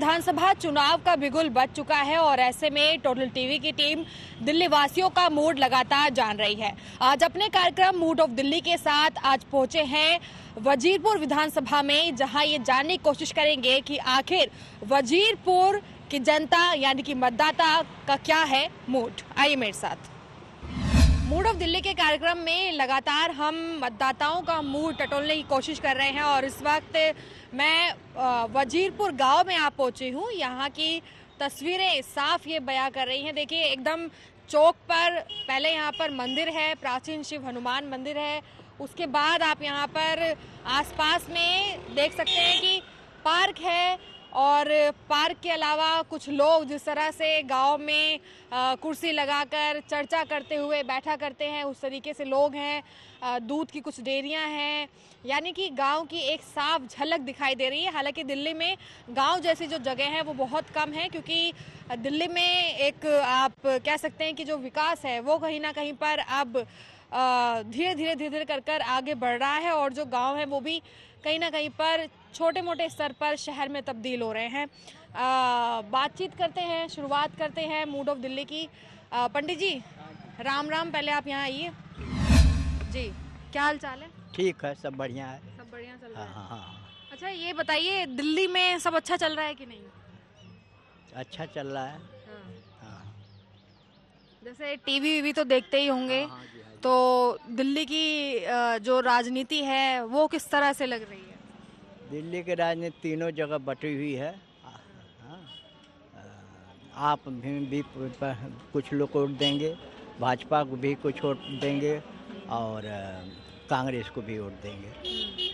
विधानसभा चुनाव का बिगुल बज चुका है और ऐसे में टोटल टीवी की टीम दिल्ली वासियों का मूड लगातार जान रही है। आज अपने कार्यक्रम मूड ऑफ दिल्ली के साथ आज पहुंचे हैं वजीरपुर विधानसभा में, जहां ये जानने की कोशिश करेंगे कि आखिर वजीरपुर की जनता यानी कि मतदाता का क्या है मूड। आइए मेरे साथ। मूड ऑफ दिल्ली के कार्यक्रम में लगातार हम मतदाताओं का मूड टटोलने की कोशिश कर रहे हैं और इस वक्त मैं वजीरपुर गांव में आ पहुंची हूं। यहां की तस्वीरें साफ ये बयां कर रही हैं। देखिए, एकदम चौक पर पहले यहां पर मंदिर है, प्राचीन शिव हनुमान मंदिर है। उसके बाद आप यहां पर आसपास में देख सकते हैं कि पार्क है और पार्क के अलावा कुछ लोग जिस तरह से गांव में कुर्सी लगाकर चर्चा करते हुए बैठा करते हैं, उस तरीके से लोग हैं। दूध की कुछ डेयरियां हैं, यानी कि गांव की एक साफ झलक दिखाई दे रही है। हालांकि दिल्ली में गांव जैसी जो जगह है वो बहुत कम है, क्योंकि दिल्ली में एक आप कह सकते हैं कि जो विकास है वो कहीं ना कहीं पर अब धीरे धीरे कर आगे बढ़ रहा है और जो गाँव है वो भी कहीं ना कहीं पर छोटे मोटे स्तर पर शहर में तब्दील हो रहे हैं। बातचीत करते हैं, शुरुआत करते हैं मूड ऑफ दिल्ली की। पंडित जी राम राम, पहले आप यहाँ आइए जी। क्या हाल चाल है? ठीक है, सब बढ़िया है। सब बढ़िया चल रहा है। हाँ। अच्छा, ये बताइए दिल्ली में सब अच्छा चल रहा है कि नहीं? अच्छा चल रहा है। हाँ। जैसे टीवी तो देखते ही होंगे। हाँ जी, हाँ जी। तो दिल्ली की जो राजनीति है वो किस तरह से लग रही है? दिल्ली की राजनीति तीनों जगह बटी हुई है। आप भी कुछ लोग वोट देंगे, भाजपा को भी कुछ वोट देंगे और कांग्रेस को भी वोट देंगे।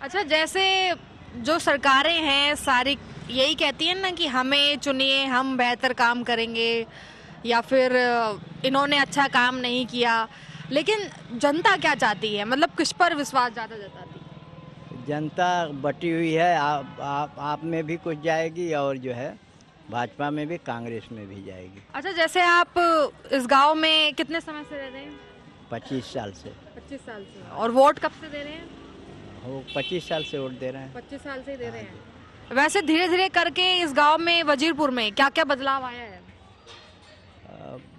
अच्छा, जैसे जो सरकारें हैं सारी यही कहती हैं ना कि हमें चुनिए, हम बेहतर काम करेंगे, या फिर इन्होंने अच्छा काम नहीं किया, लेकिन जनता क्या चाहती है? मतलब किस पर विश्वास ज़्यादा जताती है? जनता बटी हुई है। आप में भी कुछ जाएगी और जो है भाजपा में भी, कांग्रेस में भी जाएगी। अच्छा, जैसे आप इस गांव में कितने समय से रह रहे हैं? 25 साल से। 25 साल से। और वोट कब से दे रहे हैं? वो 25 साल से वोट दे रहे हैं। 25 साल से ही दे रहे हैं। वैसे धीरे धीरे करके इस गांव में वजीरपुर में क्या क्या बदलाव आया है?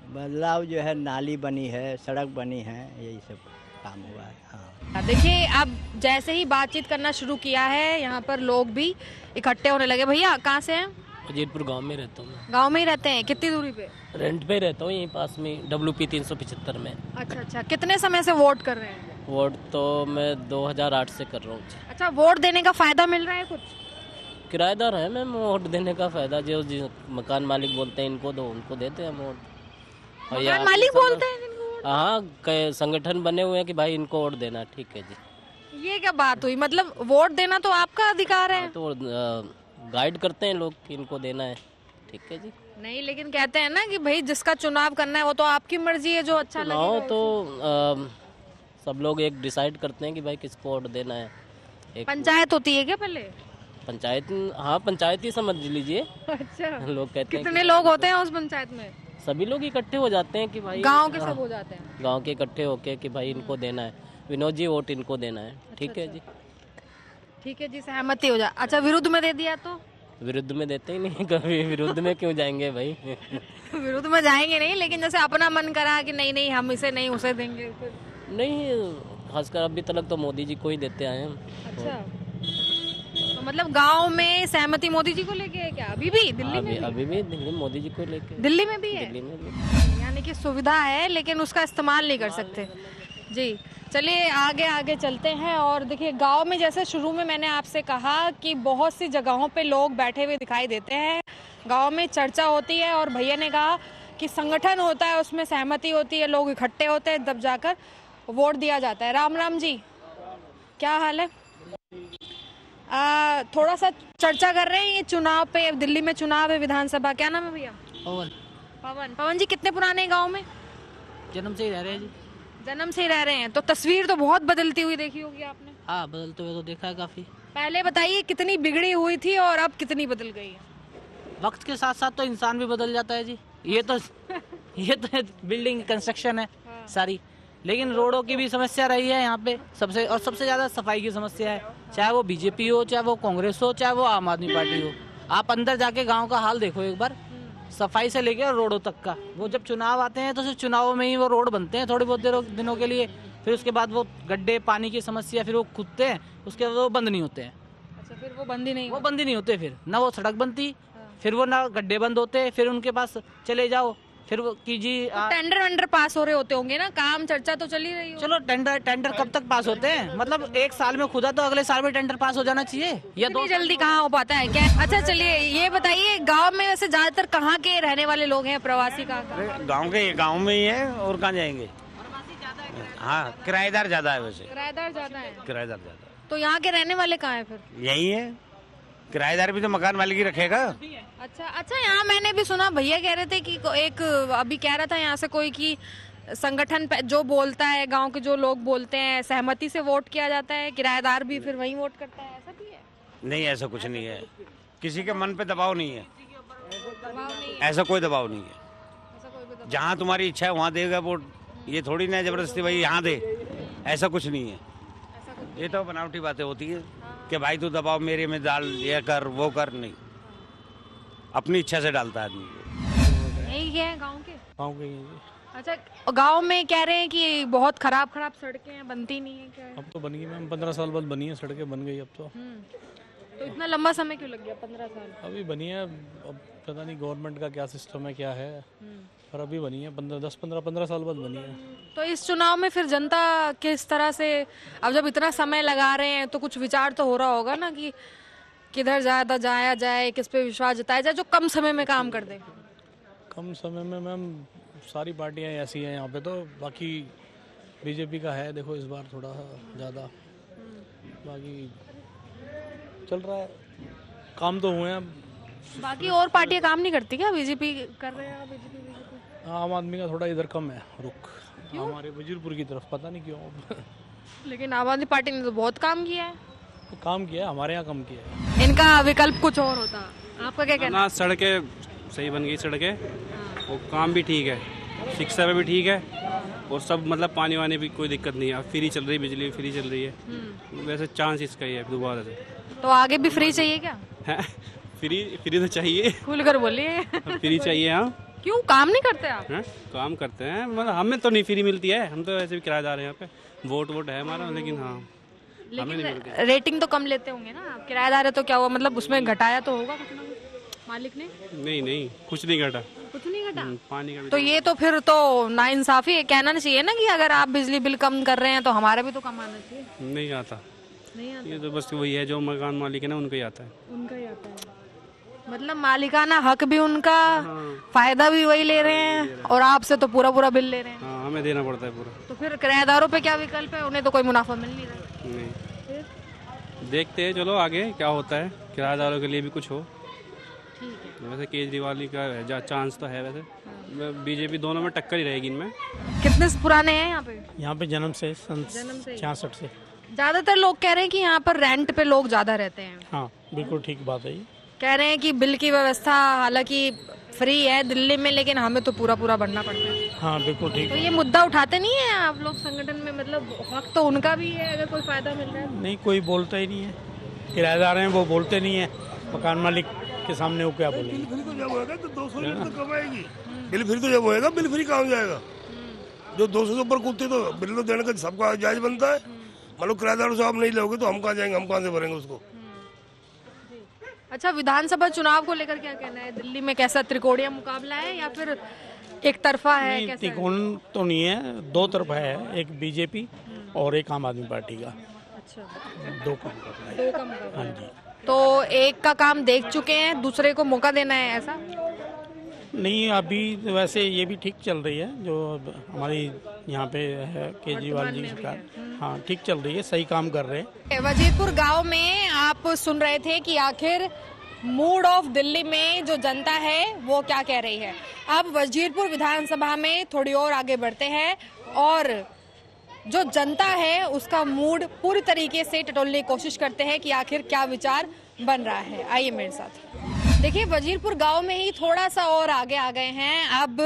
बदलाव जो है, नाली बनी है, सड़क बनी है, यही सब काम हुआ है। हाँ। देखिए, अब जैसे ही बातचीत करना शुरू किया है यहाँ पर लोग भी इकट्ठे होने लगे। भैया कहाँ से हैं? वजीरपुर गांव में रहता हूँ मैं। गांव में ही रहते हैं? कितनी दूरी पे? रेंट पे रहता हूँ, यहीं पास में WP 375 में। अच्छा, कितने समय से वोट कर रहे हैं? वोट तो मैं 2008 से कर रहा हूँ। अच्छा, वोट देने का फायदा मिल रहा है कुछ? किराएदार है मैं, वोट देने का फायदा जो मकान मालिक बोलते हैं इनको दो, उनको देते हैं वोट। मकान मालिक बोलते हैं जिनको वोट? हाँ, कई संगठन बने हुए हैं कि भाई इनको वोट देना। ठीक है जी। ये क्या बात हुई? मतलब वोट देना तो आपका अधिकार है। तो गाइड करते हैं लोग कि इनको देना है। ठीक है जी। नहीं, लेकिन कहते हैं ना कि भाई जिसका चुनाव करना है वो तो आपकी मर्जी है, जो अच्छा लगे। तो सब लोग एक डिसाइड करते हैं कि भाई किसको वोट देना है। एक पंचायत होती है क्या पहले? पंचायत, हाँ पंचायत ही समझ लीजिए। अच्छा, लोग कहते हैं कितने लोग होते हैं उस पंचायत में? सभी लोग इकट्ठे हो जाते हैं कि भाई गांव के सब हो जाते हैं। गांव के इकट्ठे होके कि भाई इनको देना है, विनोद जी वोट इनको देना है। ठीक है जी। ठीक है जी, सहमति हो जाए। अच्छा, विरुद्ध में दे दिया तो? विरुद्ध में देते ही नहीं कभी। विरुद्ध में क्यों जाएंगे भाई? विरुद्ध में जाएंगे नहीं, लेकिन जैसे अपना मन करा कि नहीं हम इसे नहीं उसे देंगे फिर? नहीं, खासकर अभी तक तो मोदी जी को ही देते आए हम। अच्छा, तो मतलब गांव में सहमति मोदी जी को लेके है क्या? अभी भी दिल्ली में? अभी भी दिल्ली मोदी जी को लेके। दिल्ली में भी है? दिल्ली में भी। यानी कि सुविधा है लेकिन उसका इस्तेमाल नहीं कर सकते जी। चलिए आगे चलते हैं। और देखिए, गांव में जैसे शुरू में मैंने आपसे कहा कि बहुत सी जगहों पे लोग बैठे हुए दिखाई देते हैं, गांव में चर्चा होती है और भैया ने कहा कि संगठन होता है, उसमें सहमति होती है, लोग इकट्ठे होते हैं, तब जाकर वोट दिया जाता है। राम राम जी, क्या हाल है? थोड़ा सा चर्चा कर रहे हैं ये चुनाव पे। दिल्ली में चुनाव है विधानसभा। क्या नाम है भैया? पवन जी, कितने पुराने गाँव में? जन्म से ही रह रहे हैं जी। जन्म से ही रह रहे हैं, तो तस्वीर तो बहुत बदलती हुई देखी होगी आपने। हाँ, बदलते हुए तो देखा है काफी। पहले बताइए कितनी बिगड़ी हुई थी और अब कितनी बदल गई है? वक्त के साथ साथ तो इंसान भी बदल जाता है जी। ये तो बिल्डिंग कंस्ट्रक्शन है सारी, लेकिन रोडों की भी समस्या रही है यहाँ पे सबसे ज्यादा सफाई की समस्या है। चाहे वो बीजेपी हो, चाहे वो कांग्रेस हो, चाहे वो आम आदमी पार्टी हो, आप अंदर जाके गांव का हाल देखो एक बार, सफाई से लेके रोडों तक का। वो जब चुनाव आते हैं तो सिर्फ चुनावों में ही वो रोड बनते हैं थोड़ी बहुत दिनों के लिए, फिर उसके बाद वो गड्ढे, पानी की समस्या, फिर वो खुदते हैं, उसके बाद वो बंद नहीं होते हैं। अच्छा, फिर वो बंद ही नहीं वो बंद ही नहीं होते, फिर ना वो सड़क बनती, फिर वो ना गड्ढे बंद होते, फिर उनके पास चले जाओ, फिर वो कीजिए। टेंडर वेंडर पास हो रहे होते होंगे ना, काम चर्चा तो चल ही रही हो। चलो टेंडर कब तक पास होते हैं? मतलब एक साल में खुदा, तो अगले साल में टेंडर पास हो जाना चाहिए, या इतनी जल्दी कहाँ हो पाता है क्या? अच्छा चलिए ये बताइए, गांव में वैसे ज्यादातर कहाँ के रहने वाले लोग हैं, प्रवासी कहाँ? गांव में ही है, और कहाँ जाएंगे? हाँ, किराएदार ज्यादा है वैसे। किराएदार ज्यादा है, किराएदार ज्यादा है। तो यहाँ के रहने वाले कहाँ है फिर? यही है, किराएदार भी तो मकान मालिक ही रखेगा। अच्छा, यहाँ मैंने भी सुना, भैया कह रहे थे कि एक अभी कह रहा था यहाँ से कोई कि संगठन जो बोलता है, गांव के जो लोग बोलते हैं, सहमति से वोट किया जाता है, किराएदार भी फिर वहीं वोट करता है, ऐसा भी है? नहीं, ऐसा कुछ नहीं है, किसी के मन पे दबाव नहीं है, दबाव नहीं है, ऐसा कोई दबाव नहीं है। ऐसा कोई भी दबाव जहाँ तुम्हारी इच्छा है वहाँ देगा वोट, ये थोड़ी ना जबरदस्ती भाई यहाँ दे, ऐसा कुछ नहीं है। ऐसा कुछ ये तो बनावटी बातें होती है कि भाई तू दबाव मेरे में डाल, ये कर वो कर, नहीं, अपनी इच्छा से डालता है आदमी। यही है गांव के? गाँव के ही हैं जी। अच्छा, गांव में कह रहे हैं कि बहुत खराब सड़कें हैं, बनती नहीं है, क्या है? अब तो बन गई मैम, 15 साल बाद बनी है, सड़कें बन गई अब तो। तो इतना लंबा समय क्यों लग गया, 15 साल? अभी बनी है, अब पता नहीं गवर्नमेंट का क्या सिस्टम है, क्या है, पर अभी बनी है, 15 साल बाद बनी है। तो इस चुनाव में फिर जनता किस तरह से, अब जब इतना समय लगा रहे हैं तो कुछ विचार तो हो रहा होगा ना कि किधर जाया जाए, किस पे विश्वास जताया जाए जो कम समय में काम कर दे? कम समय में मैम सारी पार्टियां ऐसी हैं यहाँ पे, तो बाकी बीजेपी का है, देखो इस बार थोड़ा ज़्यादा, बाकी चल रहा है, काम तो हुए हैं। बाकी और पार्टियां काम नहीं करती क्या? बीजेपी कर रहे हैं, बीजेपी आम आदमी का थोड़ा इधर कम है रुख, हमारे वजीरपुर की तरफ, पता नहीं क्यों। लेकिन आम आदमी पार्टी ने तो बहुत काम किया है। तो काम किया है, हमारे यहाँ कम किया है। इनका विकल्प कुछ और होता, आपका क्या कहना? ना, सड़कें सही बन गई, सड़कें और काम भी ठीक है, शिक्षा में भी ठीक है, और सब मतलब पानी वानी भी कोई दिक्कत नहीं है, फ्री चल रही, बिजली फ्री चल रही है। वैसे चांस इसका ही है दोबारा से। तो आगे भी फ्री चाहिए क्या? फ्री तो चाहिए, खुलकर बोलिए। फ्री चाहिए। हाँ, क्यों काम नहीं करते आप? काम करते हैं, मतलब हमें तो नहीं फ्री मिलती है, हम तो ऐसे भी किराएदार हैं यहाँ पे, वोट है हमारा, लेकिन हाँ हमें नहीं मिलती। रेटिंग तो कम लेते होंगे ना, आप किराएदार है तो क्या हुआ, मतलब उसमें घटाया तो होगा कुछ ना कुछ मालिक ने? नहीं, कुछ नहीं घटा, कुछ नहीं घटा। पानी का भी तो ये तो फिर तो नाइंसाफी है, कहना नहीं चाहिए ना कि अगर आप बिजली बिल कम कर रहे हैं तो हमारा भी तो कम आना चाहिए। नहीं आता, नहीं आता, ये तो बस वही है, जो मकान मालिक है ना उनको ही आता है। उनका ही आता है, मतलब मालिकाना हक भी उनका, फायदा भी वही ले रहे हैं, और आपसे तो पूरा बिल ले रहे हैं। हाँ, हमें देना पड़ता है पूरा। तो फिर किराएदारों पे क्या विकल्प है? उन्हें तो कोई मुनाफा मिल नहीं रहा। नहीं, देखते हैं, चलो आगे क्या होता है, किराएदारों के लिए भी कुछ हो। वैसे केजरीवाल का चांस तो है, वैसे बीजेपी, दोनों में टक्कर ही रहेगी इनमें। कितने पुराने हैं यहाँ पे? यहाँ पे जन्म से सन जन्म से? 66 से। ज्यादातर लोग कह रहे हैं कि यहाँ पर रेंट पे लोग ज्यादा रहते हैं। हाँ, बिल्कुल ठीक बात है ये। कह रहे हैं कि बिल की व्यवस्था हालांकि फ्री है दिल्ली में, लेकिन हमें तो पूरा भरना पड़ता है। हाँ, बिल्कुल ठीक। तो ये मुद्दा उठाते नहीं है आप लोग संगठन में? मतलब हक तो उनका भी है, अगर कोई फायदा मिल रहा है। नहीं, कोई बोलता ही नहीं है, किराएदार हैं वो बोलते नहीं है, मकान मालिक के सामने वो क्या बोलेंगे? बिल फ्री तो जब होएगा तो 200 यूनिट तो कमाएगी। बिल फ्री तो जब होएगा, बिल फ्री कहाँ जाएगा? जो 200 से ऊपर कूदते तो बिल तो देने का सबका जायज बनता है। मतलब किराएदारों से आप नहीं लोगे तो हम कहाँ जाएंगे, हम कहाँ से भरेंगे उसको? अच्छा, विधानसभा चुनाव को लेकर क्या कहना है? दिल्ली में कैसा त्रिकोणीय मुकाबला है या फिर एक तरफा है? नहीं, कैसा है? त्रिकोण तो नहीं है, दो तरफा है, एक बीजेपी और एक आम आदमी पार्टी का। अच्छा, दो काम कर रहा है। दो कम कर रहे हाँ हैं। जी। तो एक का काम देख चुके हैं, दूसरे को मौका देना है, ऐसा? नहीं, अभी वैसे ये भी ठीक चल रही है, जो हमारी यहाँ पे है केजरीवाल जी सरकार। हाँ, ठीक चल रही है, सही काम कर रहे हैं। वजीरपुर गांव में आप सुन रहे थे कि आखिर मूड ऑफ दिल्ली में जो जनता है वो क्या कह रही है। अब वजीरपुर विधानसभा में थोड़ी और आगे बढ़ते हैं और जो जनता है उसका मूड पूरी तरीके से टटोलने की कोशिश करते हैं कि आखिर क्या विचार बन रहा है। आइए मेरे साथ। देखिए, वजीरपुर गांव में ही थोड़ा सा और आगे आ गए हैं। अब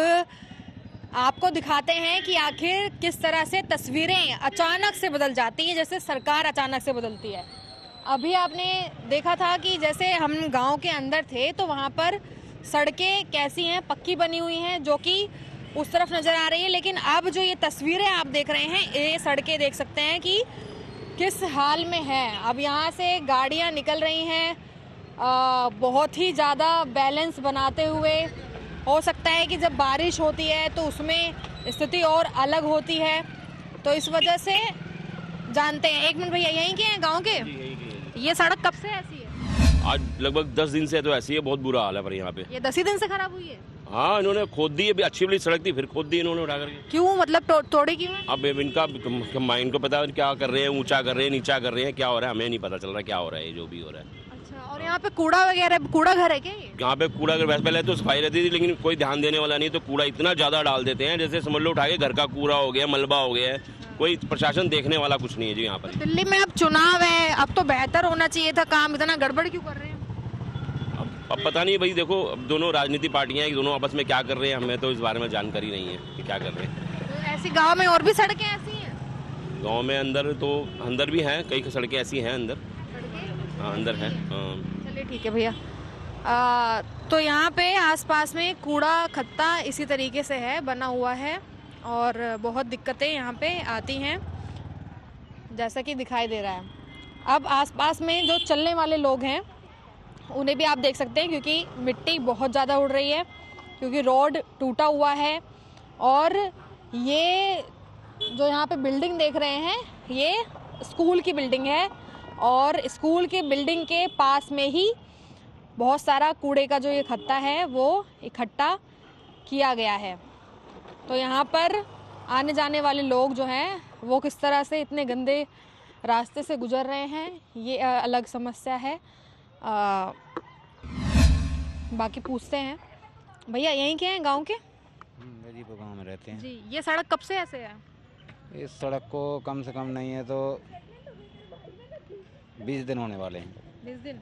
आपको दिखाते हैं कि आखिर किस तरह से तस्वीरें अचानक से बदल जाती हैं, जैसे सरकार अचानक से बदलती है। अभी आपने देखा था कि जैसे हम गांव के अंदर थे तो वहां पर सड़कें कैसी हैं, पक्की बनी हुई हैं जो कि उस तरफ नजर आ रही है, लेकिन अब जो ये तस्वीरें आप देख रहे हैं, ये सड़कें देख सकते हैं कि किस हाल में है। अब यहाँ से गाड़ियाँ निकल रही हैं बहुत ही ज़्यादा बैलेंस बनाते हुए। हो सकता है कि जब बारिश होती है तो उसमें स्थिति और अलग होती है, तो इस वजह से जानते हैं। एक मिनट भैया, यहीं के हैं गांव के? ये सड़क कब से ऐसी है? आज लगभग 10 दिन से तो ऐसी है, बहुत बुरा हाल है पर यहाँ पे। ये 10 ही दिन से खराब हुई है? हाँ, इन्होंने खोद दी, अभी अच्छी वाली सड़क थी फिर खोद दी इन्होंने उठा करके। क्यों, मतलब तोड़ी क्यों है? अब इनको पता है क्या कर रहे हैं, ऊंचा कर रहे हैं, नीचा कर रहे हैं, क्या हो रहा है हमें नहीं पता चल रहा क्या हो रहा है, जो भी हो रहा है। अच्छा, और यहाँ पे कूड़ा वगैरह, कूड़ा घर है क्या ये? यहाँ पे कूड़ा घर वैसे पहले तो सफाई रहती थी, लेकिन कोई ध्यान देने वाला नहीं, तो कूड़ा इतना ज्यादा डाल देते हैं जैसे समझ लो उठा के घर का कूड़ा हो गया, मलबा हो गया है। कोई प्रशासन देखने वाला कुछ नहीं है जी यहाँ पर। दिल्ली में अब चुनाव है, अब तो बेहतर होना चाहिए था काम, इतना गड़बड़ क्यों कर रहे हैं? अब पता नहीं भाई, देखो अब दोनों राजनीति पार्टियां हैं, दोनों आपस में क्या कर रहे हैं हमें तो इस बारे में जानकारी नहीं है कि क्या कर रहे हैं। तो ऐसी गांव में और भी सड़कें ऐसी हैं? गांव में अंदर भी हैं, कई सड़कें ऐसी हैं अंदर। हाँ, अंदर हैं। चलिए ठीक है भैया। तो यहाँ पे आसपास में कूड़ा खत्ता इसी तरीके से है, बना हुआ है और बहुत दिक्कतें यहाँ पे आती हैं जैसा कि दिखाई दे रहा है। अब आसपास में जो चलने वाले लोग हैं उन्हें भी आप देख सकते हैं, क्योंकि मिट्टी बहुत ज़्यादा उड़ रही है, क्योंकि रोड टूटा हुआ है। और ये जो यहाँ पे बिल्डिंग देख रहे हैं, ये स्कूल की बिल्डिंग है और स्कूल की बिल्डिंग के पास में ही बहुत सारा कूड़े का जो ये खत्ता है वो इकट्ठा किया गया है। तो यहाँ पर आने जाने वाले लोग जो हैं वो किस तरह से इतने गंदे रास्ते से गुजर रहे हैं, ये अलग समस्या है। बाकी पूछते हैं। भैया यहीं के हैं, गांव के? गजीपुर गांव में रहते हैं जी। ये सड़क कब से ऐसे है? इस सड़क को कम से कम नहीं है तो 20 दिन होने वाले हैं। 20 दिन?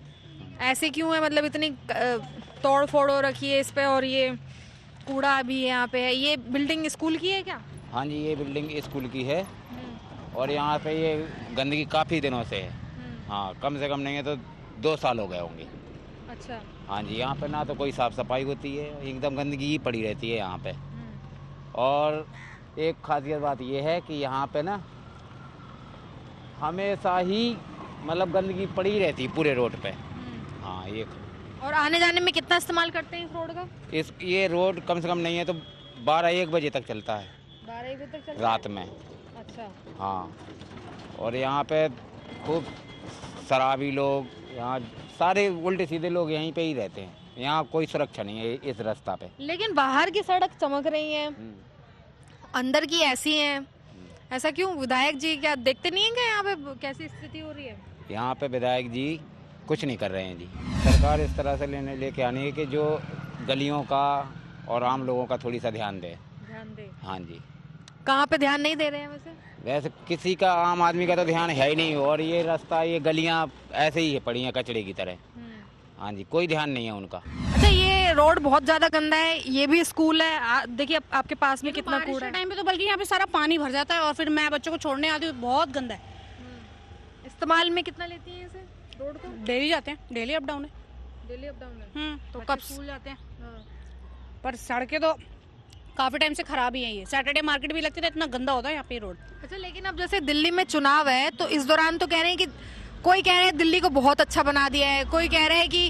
ऐसे क्यों है, मतलब इतनी तोड़ फोड़ हो रखी है इस पे, और ये कूड़ा भी यहाँ पे है। ये बिल्डिंग स्कूल की है क्या? हाँ जी, ये बिल्डिंग स्कूल की है और यहाँ पे ये गंदगी काफ़ी दिनों से है। हाँ, कम से कम नहीं है तो 2 साल हो गए होंगे। अच्छा। हाँ जी, यहाँ पे ना तो कोई साफ़ सफाई होती है, एकदम गंदगी ही पड़ी रहती है यहाँ पे। और एक खासियत बात ये है कि यहाँ पे ना हमेशा ही मतलब गंदगी पड़ी रहती है पूरे रोड पे। हाँ, ये। और आने जाने में कितना इस्तेमाल करते हैं इस रोड का? ये रोड कम से कम नहीं है तो 12-1 बजे तक चलता है। 12-1 बजे तक चलता है रात में? अच्छा। हाँ, और यहाँ पे खूब शराबी लोग, यहाँ सारे उल्टे सीधे लोग यहीं पे ही रहते हैं। यहाँ कोई सुरक्षा नहीं है इस रास्ता पे। लेकिन बाहर की सड़क चमक रही है, अंदर की ऐसी है, ऐसा क्यों? विधायक जी क्या देखते नहीं है क्या यहाँ पे कैसी स्थिति हो रही है? यहाँ पे विधायक जी कुछ नहीं कर रहे हैं जी। सरकार इस तरह से लेके आनी है कि जो गलियों का और आम लोगों का थोड़ी सा ध्यान दे। हाँ जी। कहाँ पे ध्यान नहीं दे रहे हैं वैसे किसी का, आम आदमी का तो ध्यान है ही नहीं। और ये रास्ता, ये गलियाँ ऐसे ही है पड़ी हैं कचड़े की तरह। हाँ जी, कोई ध्यान नहीं है उनका। अच्छा, ये रोड बहुत ज्यादा गंदा है, ये भी स्कूल है। देखिए आपके पास में कितना कूड़ा है। टाइम पे तो बल्कि यहाँ पे सारा पानी भर जाता है और फिर मैं बच्चों को छोड़ने आती हूँ, बहुत गंदा है। इस्तेमाल में कितना लेती है इसे रोड को? डेली जाते हैं, डेली अप डाउन है। डेली अप डाउन है। तो कब स्कूल जाते हैं? पर सड़कें तो काफी टाइम से खराब ही है। ये सैटरडे मार्केट भी लगती है, इतना गंदा होता है यहाँ पे रोड। अच्छा, लेकिन अब जैसे दिल्ली में चुनाव है तो इस दौरान तो कह रहे हैं कि कोई कह रहे हैं दिल्ली को बहुत अच्छा बना दिया है, कोई कह रहे हैं कि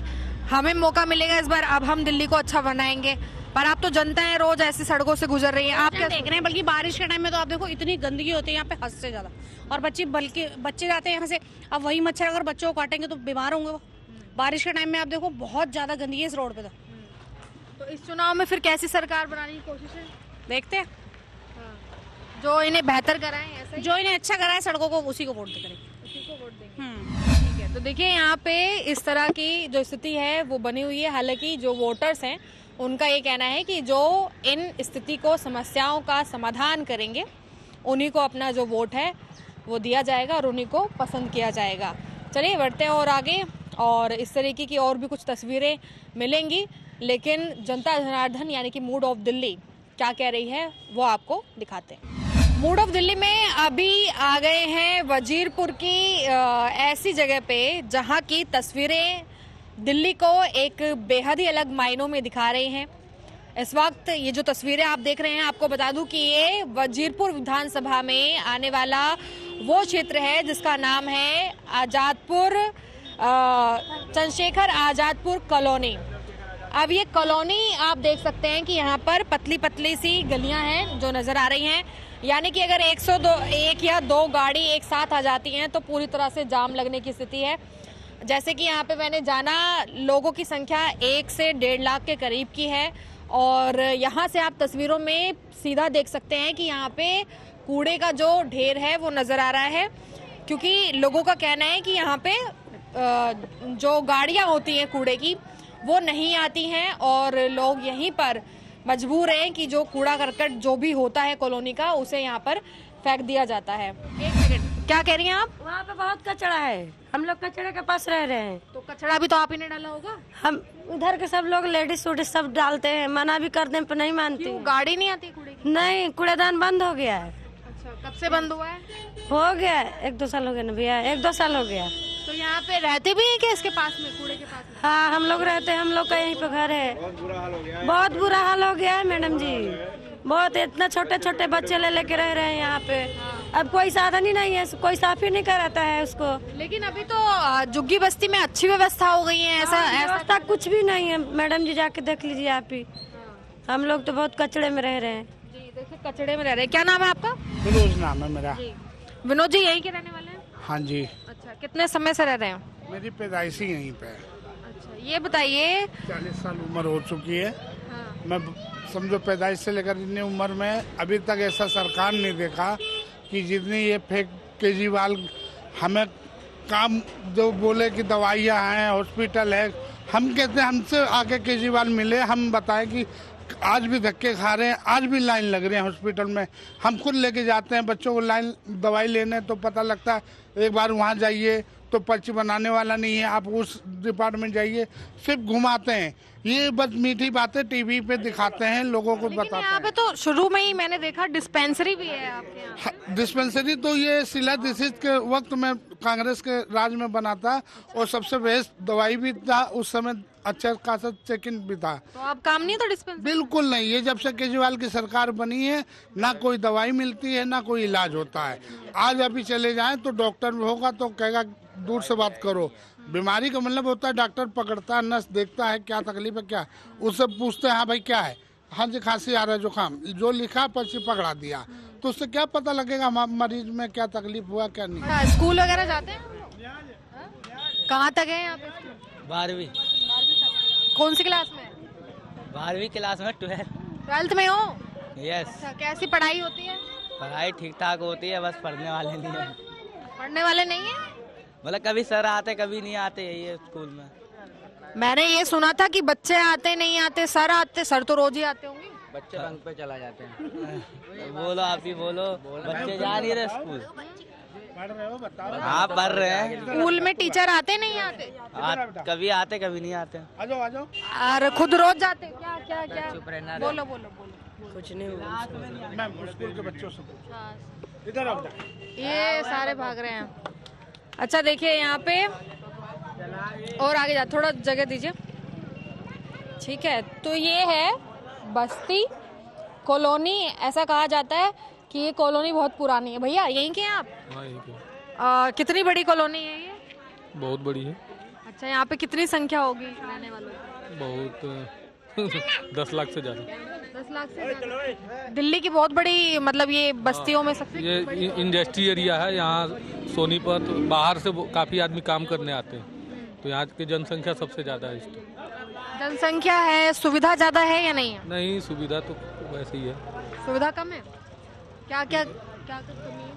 हमें मौका मिलेगा इस बार, अब हम दिल्ली को अच्छा बनाएंगे। पर आप तो जनता है, रोज ऐसी सड़कों से गुजर रही है, आप क्या देख रहे हैं? बल्कि बारिश के टाइम में तो आप देखो इतनी गंदगी होती है यहाँ पे हद से ज्यादा। और बच्चे जाते हैं यहाँ से, अब वही मच्छर अगर बच्चों को काटेंगे तो बीमार होंगे वो। बारिश के टाइम में आप देखो बहुत ज्यादा गंदगी है इस रोड पे। तो इस चुनाव में फिर कैसी सरकार बनाने की कोशिश है? देखते हैं जो इन्हें बेहतर कराए, ऐसा जो इन्हें अच्छा कराए सड़कों को, उसी को वोट करेंगे। उसी को वोट देंगे। ठीक है। तो देखिए यहाँ पे इस तरह की जो स्थिति है वो बनी हुई है। हालांकि जो वोटर्स हैं उनका ये कहना है कि जो इन स्थिति को, समस्याओं का समाधान करेंगे, उन्हीं को अपना जो वोट है वो दिया जाएगा और उन्हीं को पसंद किया जाएगा। चलिए बढ़ते हैं और आगे, और इस तरीके की और भी कुछ तस्वीरें मिलेंगी। लेकिन जनता जनार्दन यानी कि मूड ऑफ दिल्ली क्या कह रही है वो आपको दिखाते हैं। मूड ऑफ दिल्ली में अभी आ गए हैं वजीरपुर की ऐसी जगह पे जहां की तस्वीरें दिल्ली को एक बेहद ही अलग मायनों में दिखा रही हैं। इस वक्त ये जो तस्वीरें आप देख रहे हैं, आपको बता दूं कि ये वजीरपुर विधानसभा में आने वाला वो क्षेत्र है जिसका नाम है आजादपुर, चंद्रशेखर आजादपुर कॉलोनी। अब ये कॉलोनी आप देख सकते हैं कि यहाँ पर पतली पतली सी गलियां हैं जो नजर आ रही हैं, यानी कि अगर 1 या 2 गाड़ी एक साथ आ जाती हैं तो पूरी तरह से जाम लगने की स्थिति है। जैसे कि यहाँ पे मैंने जाना, लोगों की संख्या 1 से 1.5 लाख के करीब की है और यहाँ से आप तस्वीरों में सीधा देख सकते हैं कि यहाँ पे कूड़े का जो ढेर है वो नजर आ रहा है, क्योंकि लोगों का कहना है कि यहाँ पे जो गाड़ियाँ होती हैं कूड़े की वो नहीं आती हैं और लोग यहीं पर मजबूर हैं कि जो कूड़ा करकट जो भी होता है कॉलोनी का उसे यहाँ पर फेंक दिया जाता है। एक सेकंड, क्या कह रही हैं आप? वहाँ पे बहुत कचरा है, हम लोग कचरे के पास रह रहे हैं। तो कचरा भी तो आप ही ने डाला होगा? हम इधर के सब लोग लेडीज वुडीज सब डालते हैं, मना भी करते हैं पर नहीं मानती। गाड़ी नहीं आती कूड़े की? नहीं, कूड़ेदान बंद हो गया है। अच्छा, कब से बंद हुआ है? हो गया 1-2 साल हो गया ना भैया, 1-2 साल हो गया। तो यहाँ पे रहते भी हैं क्या इसके पास में, कूड़े के पास में? हाँ, हम लोग रहते हैं, हम लोग का यहीं पे घर है। बहुत बुरा हाल हो गया है मैडम जी, बहुत। इतना छोटे छोटे बच्चे ले लेके रह रहे हैं यहाँ पे। अब कोई साधन ही नहीं है, कोई साफ ही नहीं कराता है उसको। लेकिन अभी तो जुग्गी बस्ती में अच्छी व्यवस्था हो गई है। ऐसा व्यवस्था कुछ भी नहीं है मैडम जी, जाके देख लीजिए आप ही। हम लोग तो बहुत कचड़े में रह रहे हैं जी। देखिए कचड़े में रह रहे हैं। क्या नाम है आपका? विनोद नाम है मेरा। विनोद जी यहीं के रहने वाले हैं? हाँ जी। अच्छा, कितने समय से रह रहे हैं? मेरी पैदाइश ही यहीं पे है। अच्छा, ये बताइए, 40 साल उम्र हो चुकी है। मैं समझो पैदाइश से लेकर इतनी उम्र में अभी तक ऐसा सरकार ने देखा कि जितनी ये फेक केजरीवाल हमें काम जो बोले कि दवाइयाँ हैं, हॉस्पिटल है, हम कहते हैं हमसे आके केजरीवाल मिले, हम बताएं कि आज भी धक्के खा रहे हैं, आज भी लाइन लग रही है हॉस्पिटल में। हम खुद लेके जाते हैं बच्चों को लाइन दवाई लेने, तो पता लगता है एक बार वहाँ जाइए तो पर्ची बनाने वाला नहीं है, आप उस डिपार्टमेंट जाइए, सिर्फ घुमाते हैं। ये बस मीठी बातें टीवी पे दिखाते हैं, लोगों को बताते हैं। यहाँ पे तो शुरू में ही मैंने देखा डिस्पेंसरी भी है आपके यहाँ। डिस्पेंसरी तो ये शीला दीक्षित के वक्त में कांग्रेस के राज में बना था और सबसे बेस्ट दवाई भी था उस समय, अच्छा खासा चेक इन भी था। तो अब काम नहीं था डिस्पेंसरी? बिल्कुल नहीं। ये जब से केजरीवाल की सरकार बनी है ना कोई दवाई मिलती है ना कोई इलाज होता है। आज अभी चले जाएं तो डॉक्टर होगा तो कहेगा दूर से बात करो। बीमारी का मतलब होता है डॉक्टर पकड़ता है, नर्स देखता है क्या तकलीफ है, क्या उससे पूछते हैं हाँ भाई क्या है, हाँ जी खांसी आ रहा है, जुकाम, जो लिखा पर्ची पकड़ा दिया, तो उससे क्या पता लगेगा मरीज में क्या तकलीफ हुआ क्या नहीं। स्कूल वगैरह जाते हैं? कहाँ तक है यहाँ पे? 12वीं। कौन सी क्लास में? 12वीं क्लास में। 12th में हो? यस। अच्छा, कैसी पढ़ाई होती है? पढ़ाई ठीक ठाक होती है, बस पढ़ने वाले नहीं है। पढ़ने वाले नहीं है? मतलब कभी सर आते कभी नहीं आते ये स्कूल में। मैंने ये सुना था कि बच्चे आते नहीं आते, सर आते, सर तो रोज ही आते होंगे। बच्चे बंक पे चला जाते हैं। बोलो आप ही बोलो, बच्चे जा नहीं रहे स्कूल। हाँ पढ़ रहे हैं। स्कूल में टीचर आते नहीं आते? कभी आते कभी नहीं आते। और खुद रोज जाते? क्या क्या क्या? बोलो बोलो बोलो। कुछ नहीं हुआ। स्कूल के बच्चों से इधर आओ। ये सारे भाग रहे हैं। अच्छा देखिए यहाँ पे और आगे जा, थोड़ा जगह दीजिए। ठीक है, तो ये है बस्ती कॉलोनी। ऐसा कहा जाता है कि ये कॉलोनी बहुत पुरानी है। भैया यहीं के हैं आप? हाँ यहीं के। कितनी बड़ी कॉलोनी है ये? बहुत बड़ी है। अच्छा, यहाँ पे कितनी संख्या होगी रहने वालों की? बहुत 10 लाख से ज़्यादा। 10 लाख से ज़्यादा। दिल्ली की बहुत बड़ी, मतलब ये बस्तियों में सबसे ये इंडस्ट्री एरिया है। यहाँ सोनीपत बाहर से काफ़ी आदमी काम करने आते हैं, तो यहाँ की जनसंख्या सबसे ज़्यादा है। जनसंख्या है, सुविधा ज़्यादा है या नहीं है? नहीं, सुविधा तो वैसे ही है। सुविधा कम है? क्या क्या क्या कमी है?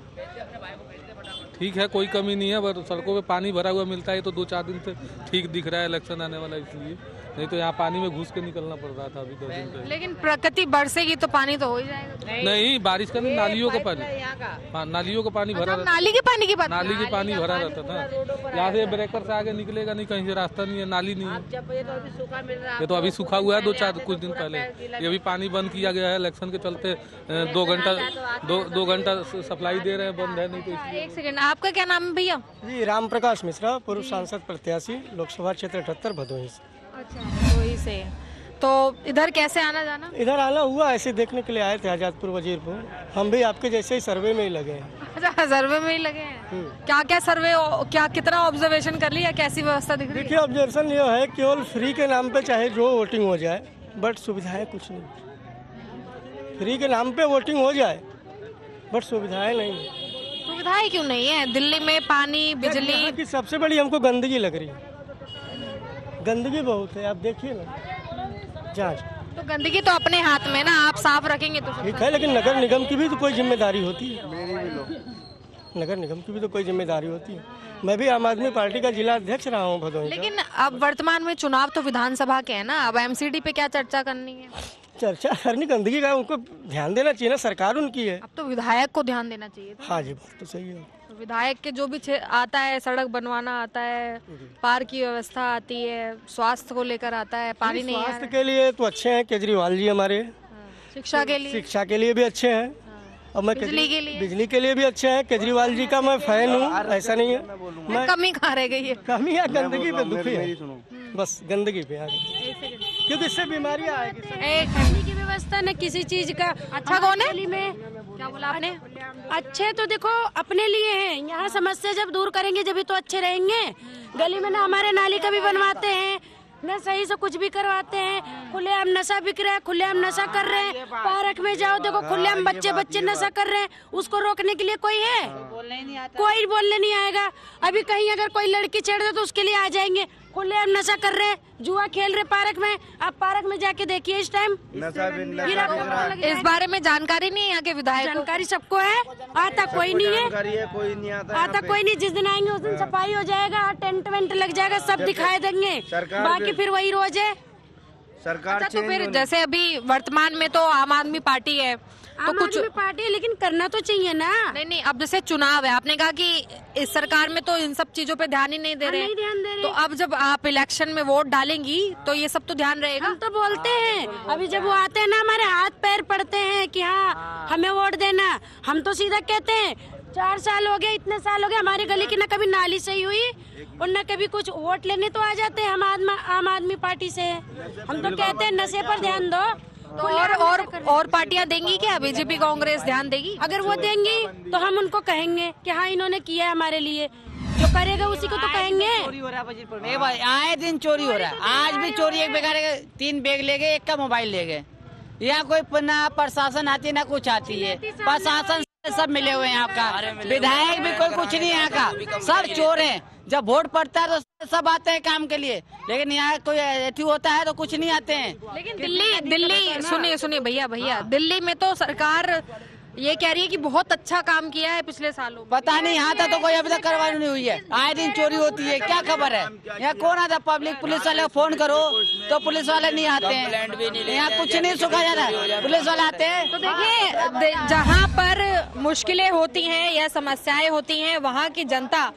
ठीक है, कोई कमी नहीं है, बस सड़कों पे पानी भरा हुआ मिलता है, तो 2-4 दिन से ठीक दिख रहा है, इलेक्शन आने वाला इसलिए, नहीं तो यहाँ पानी में घुस के निकलना पड़ रहा था अभी 10 दिन पहले। लेकिन प्रकृति बरसेगी तो पानी तो हो ही जाएगा। नहीं, बारिश का नहीं, नालियों का पानी, नालियों का पानी भरा रहता, नाली के पानी की बात, नाली के पानी भरा रहता था। यहाँ से ब्रेकर से आगे निकलेगा नहीं, कहीं से रास्ता नहीं है, नाली नहीं है। ये तो अभी सूखा हुआ है 2-4 कुछ दिन पहले, ये भी पानी बंद किया गया है इलेक्शन के चलते। 2 घंटा सप्लाई दे रहे हैं, बंद है नहीं तो इसलिए। एक सेकंड, आपका क्या नाम है भैया? जी, राम प्रकाश मिश्रा, पूर्व सांसद प्रत्याशी, लोकसभा क्षेत्र 78 भदोही से। अच्छा, भदोही से। तो इधर कैसे आना जाना? इधर आना हुआ, ऐसे देखने के लिए आए थे आजादपुर वजीरपुर। हम भी आपके जैसे ही सर्वे में ही लगे हैं। अच्छा, सर्वे में ही लगे हैं। क्या क्या सर्वे, क्या कितना ऑब्जर्वेशन कर लिया, कैसी व्यवस्था दिख रही है? देखिए, ऑब्जर्वेशन ये है, केवल फ्री के नाम पे चाहे जो वोटिंग हो जाए, बट सुविधाएं कुछ नहीं। फ्री के नाम पे वोटिंग हो जाए बट सुविधाएं नहीं। सुविधाएं क्यों नहीं है? दिल्ली में पानी, बिजली की सबसे बड़ी हमको गंदगी लग रही है। गंदगी बहुत है, आप देखिए ना, जांच। तो गंदगी तो अपने हाथ में ना, आप साफ रखेंगे तो ठीक है, लेकिन नगर निगम की भी तो कोई जिम्मेदारी होती है। नगर निगम की भी तो कोई जिम्मेदारी होती है। मैं भी आम आदमी पार्टी का जिला अध्यक्ष रहा हूँ भदोही। लेकिन अब वर्तमान में चुनाव तो विधानसभा के है ना, अब एमसीडी पे क्या चर्चा करनी है? चर्चा करनी गंदगी का, उनको ध्यान देना चाहिए ना, सरकार उनकी है। अब तो विधायक को ध्यान देना चाहिए। हाँ जी, बात तो सही है। तो विधायक के जो भी आता है, सड़क बनवाना आता है, पार्क की व्यवस्था आती है, स्वास्थ्य को लेकर आता है, पानी नहीं, स्वास्थ्य के लिए तो अच्छे हैं केजरीवाल जी हमारे। शिक्षा के लिए, शिक्षा के लिए भी अच्छे हैं। और मैं बिजली के लिए भी अच्छे हैं। केजरीवाल जी का मैं फैन हूँ, ऐसा नहीं है। मैं कमी कहाँ रह गई है? कमी है गंदगी पे, दुखी है बस, गंदगी पे आ गई, क्योंकि इससे बीमारियां आएगी। पानी की व्यवस्था न किसी चीज का। अच्छा कौन है? में क्या बोला आपने? अच्छे तो देखो अपने लिए हैं, यहाँ समस्या जब दूर करेंगे जब तो अच्छे रहेंगे। गली में ना हमारे नाली का भी बनवाते हैं, न सही से कुछ भी करवाते हैं। खुलेआम नशा बिक रहा है, खुलेआम नशा कर रहे हैं। पार्क में जाओ देखो, खुलेआम बच्चे नशा कर रहे हैं, उसको रोकने के लिए कोई है? कोई बोलने नहीं आएगा। अभी कहीं अगर कोई लड़की छेड़ दे तो उसके लिए आ जाएंगे। खुलेआम नशा कर रहे हैं, जुआ खेल रहे पार्क में। आप पार्क में जाके देखिए इस टाइम। इस बारे में जानकारी नहीं है यहाँ के विधायक? जानकारी सबको है, आता कोई नहीं है, आता कोई नहीं। जिस दिन आएंगे उस दिन सफाई हो जाएगा, टेंट वेंट लग जाएगा, सब दिखाई देंगे। बाकी फिर वही रोज है सरकार। अच्छा, तो फिर जैसे अभी वर्तमान में तो आम आदमी पार्टी है, तो कुछ पार्टी है, लेकिन करना तो चाहिए ना। नहीं, अब जैसे चुनाव है, आपने कहा कि इस सरकार में तो इन सब चीजों पे ध्यान ही नहीं दे रहे। तो अब जब आप इलेक्शन में वोट डालेंगी तो ये सब तो ध्यान रहेगा। हम तो बोलते हैं, अभी जब वो आते हैं ना, हमारे हाथ पैर पड़ते हैं कि हाँ हमें वोट देना। हम तो सीधा कहते हैं 4 साल हो गए, इतने साल हो गए, हमारी गली की न कभी नाली सही हुई और न कभी कुछ। वोट लेने तो आ जाते हैं, हम आम आदमी पार्टी से। हम तो कहते हैं नशे पर ध्यान दो। तो और पार्टियां देंगी क्या? बीजेपी कांग्रेस ध्यान देगी? अगर वो देंगी तो हम उनको कहेंगे कि हाँ इन्होंने किया है हमारे लिए, जो करेगा उसी को तो कहेंगे। चोरी हो रहा है वजीरपुर में, आए दिन चोरी हो रहा है। आज भी चोरी, एक बेकार 3 बैग ले गए, 1 का मोबाइल ले गए। यहाँ कोई ना प्रशासन आती है ना कुछ आती है। प्रशासन सब मिले हुए हैं यहाँ का, विधायक भी कोई कुछ नहीं यहाँ का, सब चोर हैं। जब वोट पड़ता है तो सब आते हैं काम के लिए, लेकिन यहाँ कोई ऐसी होता है तो कुछ नहीं आते हैं। लेकिन दिल्ली सुनिए भैया, दिल्ली में तो सरकार ये कह रही है कि बहुत अच्छा काम किया है पिछले सालों। पता नहीं, यहाँ तक तो कोई अभी तक कार्रवाई नहीं हुई है। आए दिन चोरी होती है, क्या खबर है? यहाँ कौन आता? पब्लिक पुलिस वाले को फोन करो तो पुलिस वाले नहीं आते हैं। यहाँ कुछ नहीं सुखा जा रहा है, पुलिस वाले आते हैं। तो देखिए, जहाँ पर मुश्किलें होती हैं या समस्याएं होती हैं, वहाँ की जनता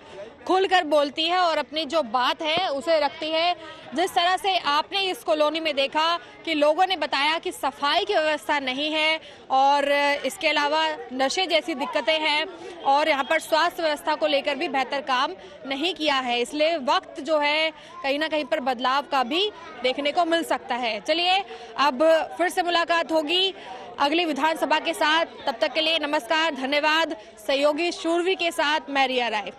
खुलकर बोलती है और अपनी जो बात है उसे रखती है। जिस तरह से आपने इस कॉलोनी में देखा कि लोगों ने बताया कि सफाई की व्यवस्था नहीं है और इसके अलावा नशे जैसी दिक्कतें हैं और यहाँ पर स्वास्थ्य व्यवस्था को लेकर भी बेहतर काम नहीं किया है। इसलिए वक्त जो है कहीं ना कहीं पर बदलाव का भी देखने को मिल सकता है। चलिए, अब फिर से मुलाकात होगी अगली विधानसभा के साथ। तब तक के लिए नमस्कार, धन्यवाद। सहयोगी शूरवी के साथ मैं रिया राय।